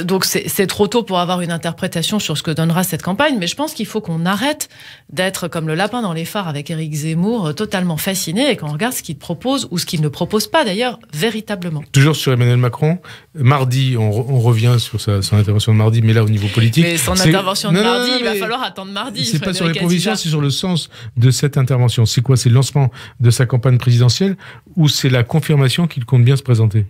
Donc, c'est trop tôt pour avoir une interprétation sur ce que donnera cette campagne. Mais je pense qu'il faut qu'on arrête d'être comme le lapin dans les phares avec Éric Zemmour, totalement fasciné, et qu'on regarde ce qu'il propose, ou ce qu'il ne propose pas, d'ailleurs, véritablement. Toujours sur Emmanuel Macron. Mardi, on revient sur son intervention de mardi, mais là, au niveau politique. Mais son intervention de mardi, il va falloir attendre mardi. C'est pas sur les provisions, c'est sur le sens de cette intervention. C'est quoi? C'est le lancement de sa campagne présidentielle, ou c'est la confirmation qu'il compte bien se présenter?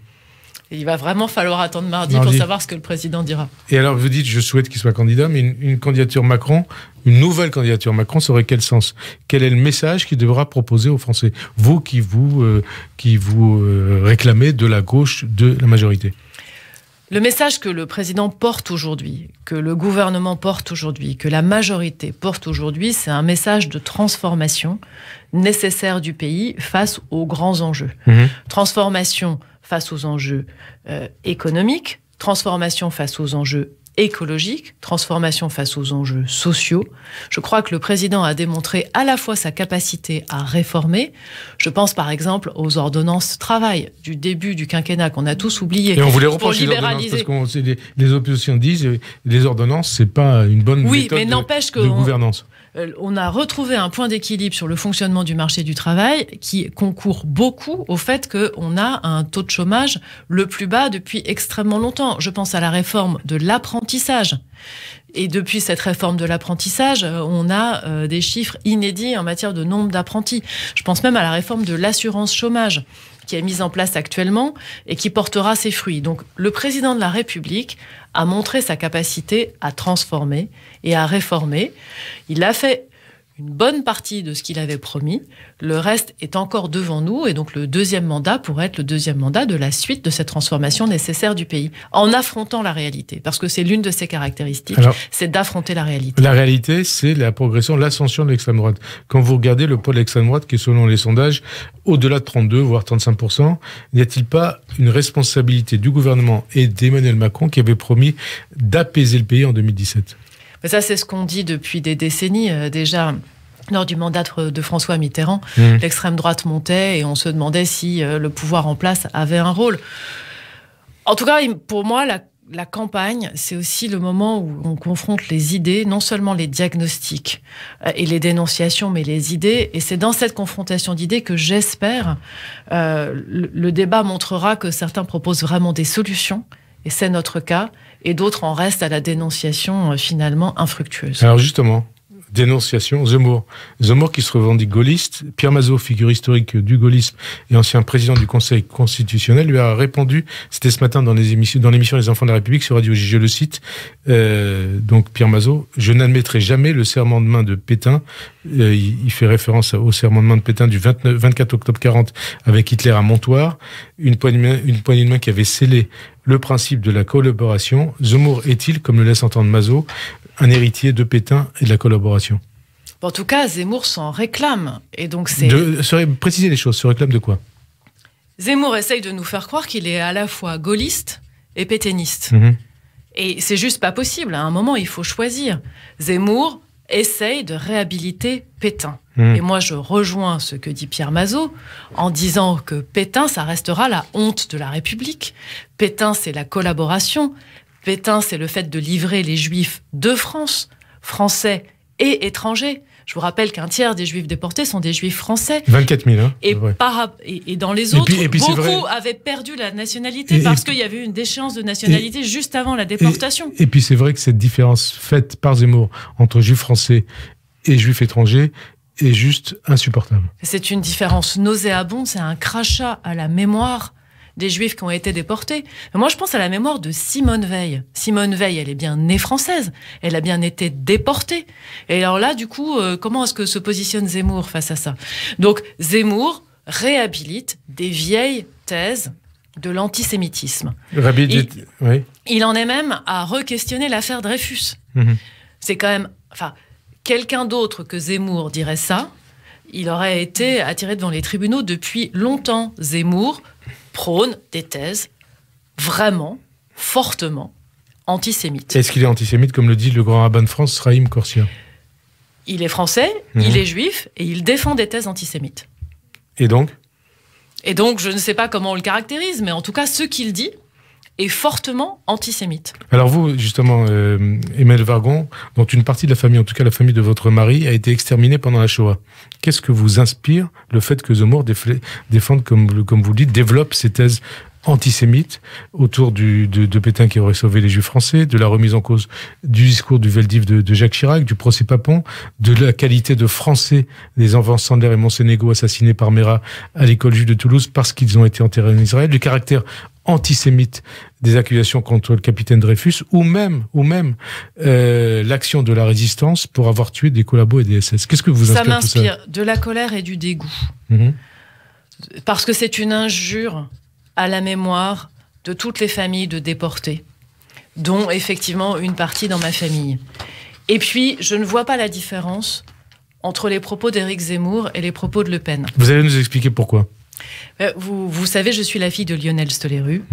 Il va vraiment falloir attendre mardi pour savoir ce que le président dira. Et alors, vous dites, je souhaite qu'il soit candidat, mais une candidature Macron, une nouvelle candidature Macron, ça aurait quel sens? Quel est le message qu'il devra proposer aux Français? Vous qui vous réclamez de la gauche de la majorité. Le message que le président porte aujourd'hui, que le gouvernement porte aujourd'hui, que la majorité porte aujourd'hui, c'est un message de transformation nécessaire du pays face aux grands enjeux. Transformation face aux enjeux économiques, transformation face aux enjeux écologique, transformation face aux enjeux sociaux. Je crois que le président a démontré à la fois sa capacité à réformer. Je pense par exemple aux ordonnances travail du début du quinquennat qu'on a tous oublié. Et on voulait reprocher les ordonnances parce que les oppositions disent les ordonnances, c'est pas une bonne méthode mais n'empêche de gouvernance. On a retrouvé un point d'équilibre sur le fonctionnement du marché du travail qui concourt beaucoup au fait qu'on a un taux de chômage le plus bas depuis extrêmement longtemps. Je pense à la réforme de l'apprentissage. Et depuis cette réforme de l'apprentissage, on a des chiffres inédits en matière de nombre d'apprentis. Je pense même à la réforme de l'assurance chômage qui est mise en place actuellement et qui portera ses fruits. Donc le président de la République a montré sa capacité à transformer et à réformer. Il a fait une bonne partie de ce qu'il avait promis. Le reste est encore devant nous et donc le deuxième mandat pourrait être le deuxième mandat de la suite de cette transformation nécessaire du pays, en affrontant la réalité. Parce que c'est l'une de ses caractéristiques, c'est d'affronter la réalité. La réalité, c'est la progression, l'ascension de l'extrême droite. Quand vous regardez le pôle extrême droite, qui est selon les sondages, au-delà de 32, voire 35%, n'y a-t-il pas une responsabilité du gouvernement et d'Emmanuel Macron qui avait promis d'apaiser le pays en 2017 ? Mais ça, c'est ce qu'on dit depuis des décennies. Déjà, lors du mandat de François Mitterrand, l'extrême droite montait et on se demandait si le pouvoir en place avait un rôle. En tout cas, pour moi, la campagne, c'est aussi le moment où on confronte les idées, non seulement les diagnostics et les dénonciations, mais les idées. Et c'est dans cette confrontation d'idées que j'espère le débat montrera que certains proposent vraiment des solutions, et c'est notre cas, et d'autres en restent à la dénonciation finalement infructueuse. Alors justement, dénonciation, Zemmour qui se revendique gaulliste. Pierre Mazeaud, figure historique du gaullisme et ancien président du Conseil constitutionnel, lui a répondu, c'était ce matin dans l'émission Les Enfants de la République sur Radio J, je le cite, donc Pierre Mazeaud, je n'admettrai jamais le serment de main de Pétain. Il fait référence au serment de main de Pétain du 24 octobre 40 avec Hitler à Montoire, une poignée de main qui avait scellé le principe de la collaboration. Zemmour est-il, comme le laisse entendre Mazeaud, un héritier de Pétain et de la collaboration? En tout cas, Zemmour s'en réclame. Et donc préciser les choses, se réclame de quoi? Zemmour essaye de nous faire croire qu'il est à la fois gaulliste et pétainiste. Et c'est juste pas possible. À un moment, il faut choisir. Zemmour essaye de réhabiliter Pétain. Et moi, je rejoins ce que dit Pierre Mazeaud en disant que Pétain, ça restera la honte de la République. Pétain, c'est la collaboration. Pétain, c'est le fait de livrer les Juifs de France, Français et étrangers. Je vous rappelle qu'un tiers des Juifs déportés sont des Juifs français. 24 000, hein. Et dans les autres, beaucoup avaient perdu la nationalité parce qu'il y avait eu une déchéance de nationalité juste avant la déportation. Et puis c'est vrai que cette différence faite par Zemmour entre Juifs français et Juifs étrangers est juste insupportable. C'est une différence nauséabonde, c'est un crachat à la mémoire des Juifs qui ont été déportés. Mais moi, je pense à la mémoire de Simone Veil. Simone Veil, elle est bien née française. Elle a bien été déportée. Et alors là, du coup, comment est-ce que se positionne Zemmour face à ça? Donc, Zemmour réhabilite des vieilles thèses de l'antisémitisme. Il en est même à re-questionner l'affaire Dreyfus. C'est quand même... quelqu'un d'autre que Zemmour dirait ça, il aurait été attiré devant les tribunaux depuis longtemps. Zemmour prône des thèses vraiment, fortement antisémites. Est-ce qu'il est antisémite, comme le dit le grand rabbin de France, Raïm Corsia? Il est français, il est juif, et il défend des thèses antisémites. Et donc, je ne sais pas comment on le caractérise, mais en tout cas, ce qu'il dit est fortement antisémite. Alors vous, justement, Emmanuel Vargon, dont une partie de la famille, en tout cas la famille de votre mari, a été exterminée pendant la Shoah. Qu'est-ce que vous inspire le fait que Zemmour défende, comme vous le dites, développe ces thèses antisémites autour de Pétain qui aurait sauvé les Juifs français, de la remise en cause du discours du Veldiv de Jacques Chirac, du procès Papon, de la qualité de Français des enfants Sandler et Monsénégo assassinés par Mera à l'école juive de Toulouse parce qu'ils ont été enterrés en Israël, du caractère antisémite des accusations contre le capitaine Dreyfus, ou même l'action de la résistance pour avoir tué des collabos et des SS. Qu'est-ce que vous inspire tout ça? Ça m'inspire de la colère et du dégoût. Parce que c'est une injure à la mémoire de toutes les familles de déportés, dont effectivement une partie dans ma famille. Et puis, je ne vois pas la différence entre les propos d'Éric Zemmour et les propos de Le Pen. Vous allez nous expliquer pourquoi? Vous savez, je suis la fille de Lionel Stoléru.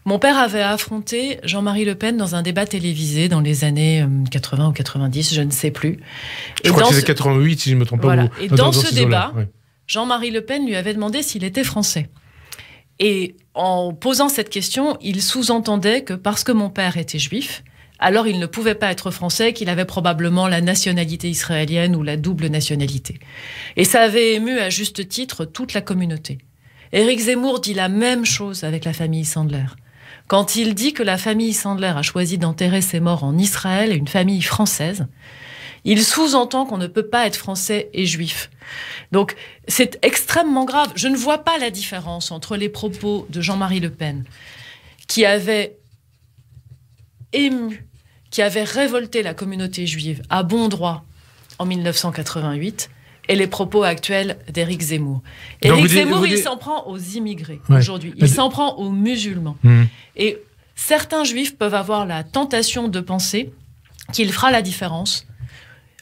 Mon père avait affronté Jean-Marie Le Pen dans un débat télévisé dans les années 80 ou 90, je ne sais plus. Je crois que c'était 88, si je ne me trompe pas. Et dans ce débat, Jean-Marie Le Pen lui avait demandé s'il était français. Et en posant cette question, il sous-entendait que parce que mon père était juif, alors il ne pouvait pas être français, qu'il avait probablement la nationalité israélienne ou la double nationalité. Et ça avait ému à juste titre toute la communauté. Éric Zemmour dit la même chose avec la famille Sandler. Quand il dit que la famille Sandler a choisi d'enterrer ses morts en Israël, une famille française, il sous-entend qu'on ne peut pas être français et juif. Donc, c'est extrêmement grave. Je ne vois pas la différence entre les propos de Jean-Marie Le Pen, qui avait ému, qui avait révolté la communauté juive à bon droit en 1988, et les propos actuels d'Éric Zemmour. Éric Zemmour, il s'en prend aux immigrés aujourd'hui. Il s'en prend aux musulmans. Et certains juifs peuvent avoir la tentation de penser qu'il fera la différence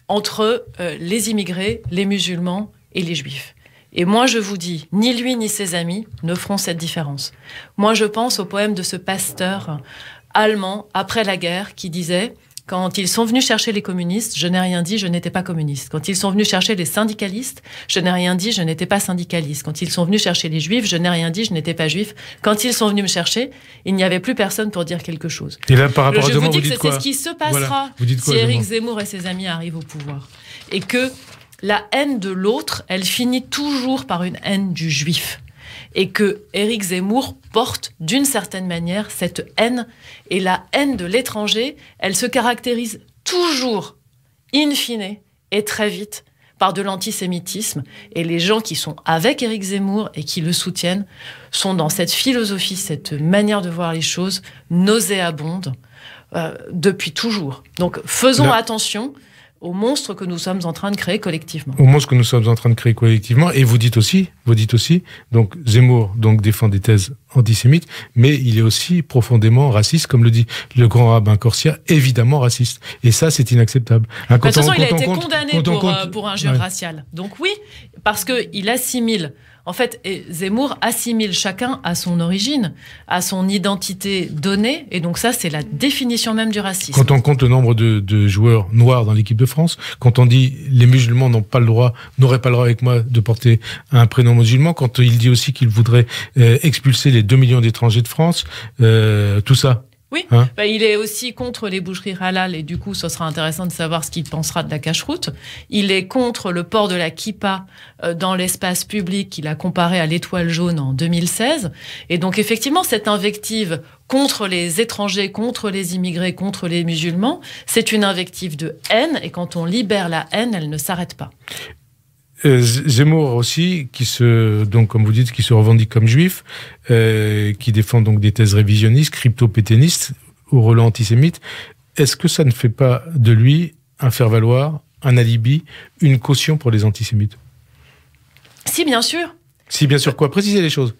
entre les immigrés, les musulmans et les juifs. Et moi, je vous dis, ni lui ni ses amis ne feront cette différence. Moi, je pense au poème de ce pasteur allemand, après la guerre, qui disait Quand ils sont venus chercher les communistes, je n'ai rien dit, je n'étais pas communiste. Quand ils sont venus chercher les syndicalistes, je n'ai rien dit, je n'étais pas syndicaliste. Quand ils sont venus chercher les juifs, je n'ai rien dit, je n'étais pas juif. Quand ils sont venus me chercher, il n'y avait plus personne pour dire quelque chose. Et là, par rapport à Zemmour, je vous dis vous dites que quoi? c'est ce qui se passera si Éric Zemmour et ses amis arrivent au pouvoir. Et que la haine de l'autre, elle finit toujours par une haine du juif. Et que Éric Zemmour porte d'une certaine manière cette haine. Et la haine de l'étranger, elle se caractérise toujours, in fine, et très vite, par de l'antisémitisme. Et les gens qui sont avec Éric Zemmour et qui le soutiennent sont dans cette philosophie, cette manière de voir les choses nauséabonde depuis toujours. Donc faisons attention au monstre que nous sommes en train de créer collectivement. Au monstre que nous sommes en train de créer collectivement. Et vous dites aussi, donc Zemmour donc, défend des thèses antisémites, mais il est aussi profondément raciste, comme le dit le grand rabbin Corsia, évidemment raciste. Et ça, c'est inacceptable. De toute façon, il a été condamné pour injure raciale. Donc oui, parce qu'il assimile... En fait, Zemmour assimile chacun à son origine, à son identité donnée, et donc ça, c'est la définition même du racisme. Quand on compte le nombre de joueurs noirs dans l'équipe de France, quand on dit les musulmans n'auraient pas le droit avec moi de porter un prénom musulman, quand il dit aussi qu'il voudrait expulser les 2 millions d'étrangers de France, tout ça. Oui, il est aussi contre les boucheries halal et du coup, ce sera intéressant de savoir ce qu'il pensera de la cache-route. Il est contre le port de la kippa dans l'espace public qu'il a comparé à l'étoile jaune en 2016. Et donc, effectivement, cette invective contre les étrangers, contre les immigrés, contre les musulmans, c'est une invective de haine. Et quand on libère la haine, elle ne s'arrête pas. Zemmour aussi, donc comme vous dites, qui se revendique comme juif, qui défend donc des thèses révisionnistes, crypto-pétainistes, au relais antisémite. Est-ce que ça ne fait pas de lui un faire-valoir, un alibi, une caution pour les antisémites? Si, bien sûr. Si, bien sûr quoi? Précisez les choses.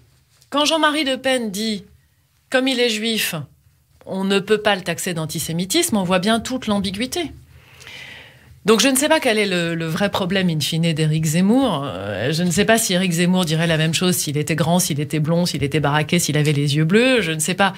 Quand Jean-Marie Le Pen dit, comme il est juif, on ne peut pas le taxer d'antisémitisme, on voit bien toute l'ambiguïté. Donc je ne sais pas quel est le vrai problème in fine d'Éric Zemmour. Je ne sais pas si Éric Zemmour dirait la même chose s'il était grand, s'il était blond, s'il était baraqué, s'il avait les yeux bleus. Je ne sais pas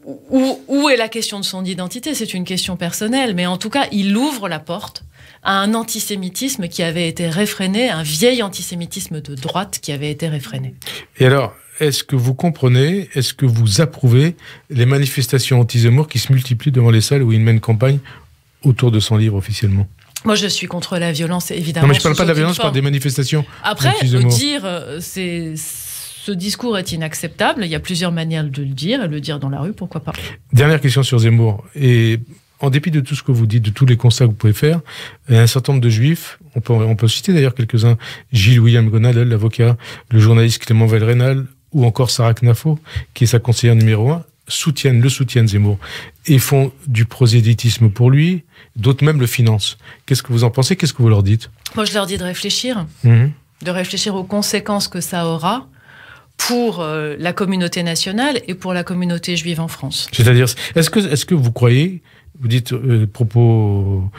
où est la question de son identité. C'est une question personnelle. Mais en tout cas, il ouvre la porte à un antisémitisme qui avait été réfréné, un vieil antisémitisme de droite qui avait été réfréné. Et alors, est-ce que vous comprenez, est-ce que vous approuvez les manifestations anti-Zemmour qui se multiplient devant les salles où il mène campagne autour de son livre officiellement? Moi, je suis contre la violence, évidemment. Non, mais je ne parle pas de la violence, je parle des manifestations. Après, dire ce discours est inacceptable, il y a plusieurs manières de le dire, et le dire dans la rue, pourquoi pas. Dernière question sur Zemmour. Et en dépit de tout ce que vous dites, de tous les constats que vous pouvez faire, un certain nombre de juifs, on peut citer d'ailleurs quelques-uns, Gilles William Gonadel, l'avocat, le journaliste Clément Valrénal, ou encore Sarah Knafo, qui est sa conseillère numéro 1, le soutiennent Zemmour et font du prosélytisme pour lui, d'autres même le financent. Qu'est-ce que vous en pensez? Qu'est-ce que vous leur dites? Moi, je leur dis de réfléchir, de réfléchir aux conséquences que ça aura pour la communauté nationale et pour la communauté juive en France. C'est-à-dire, est-ce que vous croyez, vous dites propos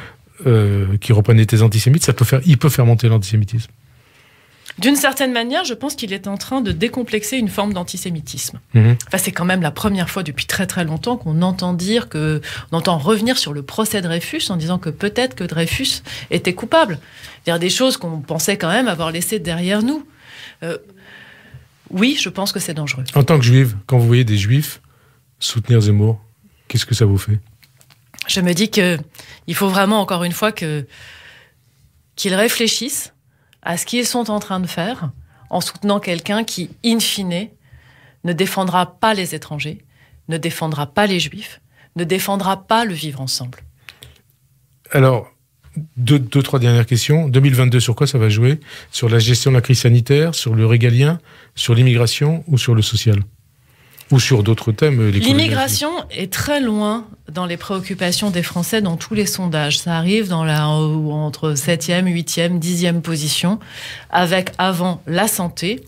qui reprennent des thèses antisémites, il peut faire monter l'antisémitisme? D'une certaine manière, je pense qu'il est en train de décomplexer une forme d'antisémitisme. Enfin, c'est quand même la première fois depuis très très longtemps qu'on entend on entend revenir sur le procès de Dreyfus en disant que peut-être que Dreyfus était coupable. C'est-à-dire des choses qu'on pensait quand même avoir laissées derrière nous. Oui, je pense que c'est dangereux. En tant que juive, quand vous voyez des juifs soutenir Zemmour, qu'est-ce que ça vous fait? Je me dis qu'il faut vraiment, encore une fois, qu'ils réfléchissent à ce qu'ils sont en train de faire en soutenant quelqu'un qui, in fine, ne défendra pas les étrangers, ne défendra pas les juifs, ne défendra pas le vivre ensemble. Alors, deux, trois dernières questions. 2022, sur quoi ça va jouer? Sur la gestion de la crise sanitaire, sur le régalien, sur l'immigration ou sur le social? Ou sur d'autres thèmes? L'immigration est très loin dans les préoccupations des Français dans tous les sondages. Ça arrive entre 7e, 8e, 10e position, avec avant la santé,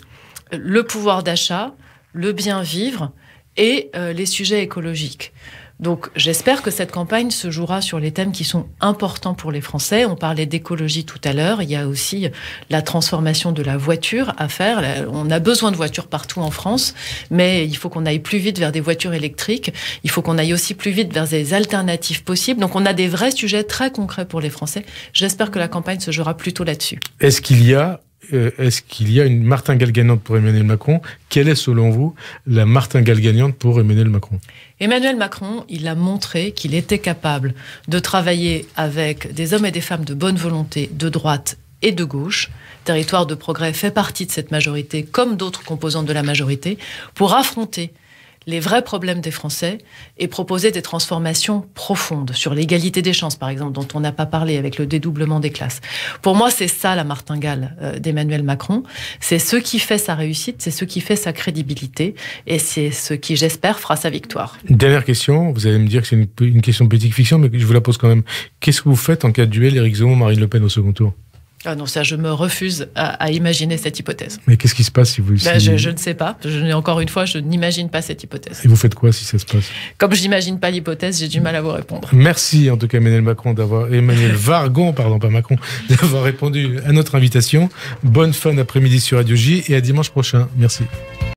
le pouvoir d'achat, le bien vivre et les sujets écologiques. Donc j'espère que cette campagne se jouera sur les thèmes qui sont importants pour les Français. On parlait d'écologie tout à l'heure. Il y a aussi la transformation de la voiture à faire. On a besoin de voitures partout en France, mais il faut qu'on aille plus vite vers des voitures électriques. Il faut qu'on aille aussi plus vite vers des alternatives possibles. Donc on a des vrais sujets très concrets pour les Français. J'espère que la campagne se jouera plutôt là-dessus. Est-ce qu'il y a une martingale gagnante pour Emmanuel Macron? Quelle est, selon vous, la martingale gagnante pour Emmanuel Macron? Emmanuel Macron, il a montré qu'il était capable de travailler avec des hommes et des femmes de bonne volonté, de droite et de gauche. Territoire de progrès fait partie de cette majorité, comme d'autres composantes de la majorité, pour affronter les vrais problèmes des Français et proposer des transformations profondes sur l'égalité des chances, par exemple, dont on n'a pas parlé avec le dédoublement des classes. Pour moi, c'est ça la martingale d'Emmanuel Macron. C'est ce qui fait sa réussite, c'est ce qui fait sa crédibilité et c'est ce qui, j'espère, fera sa victoire. Une dernière question, vous allez me dire que c'est une question de politique fiction, mais je vous la pose quand même. Qu'est-ce que vous faites en cas de duel Éric Zemmour-Marine Le Pen au second tour? Ah non, ça, je me refuse à imaginer cette hypothèse. Mais qu'est-ce qui se passe si vous... Je ne sais pas. Encore une fois, je n'imagine pas cette hypothèse. Et vous faites quoi si ça se passe? Comme je n'imagine pas l'hypothèse, j'ai du mal à vous répondre. Merci en tout cas Emmanuel Vargon, pas Macron, d'avoir répondu à notre invitation. Bonne fin d'après-midi sur Radio J et à dimanche prochain. Merci.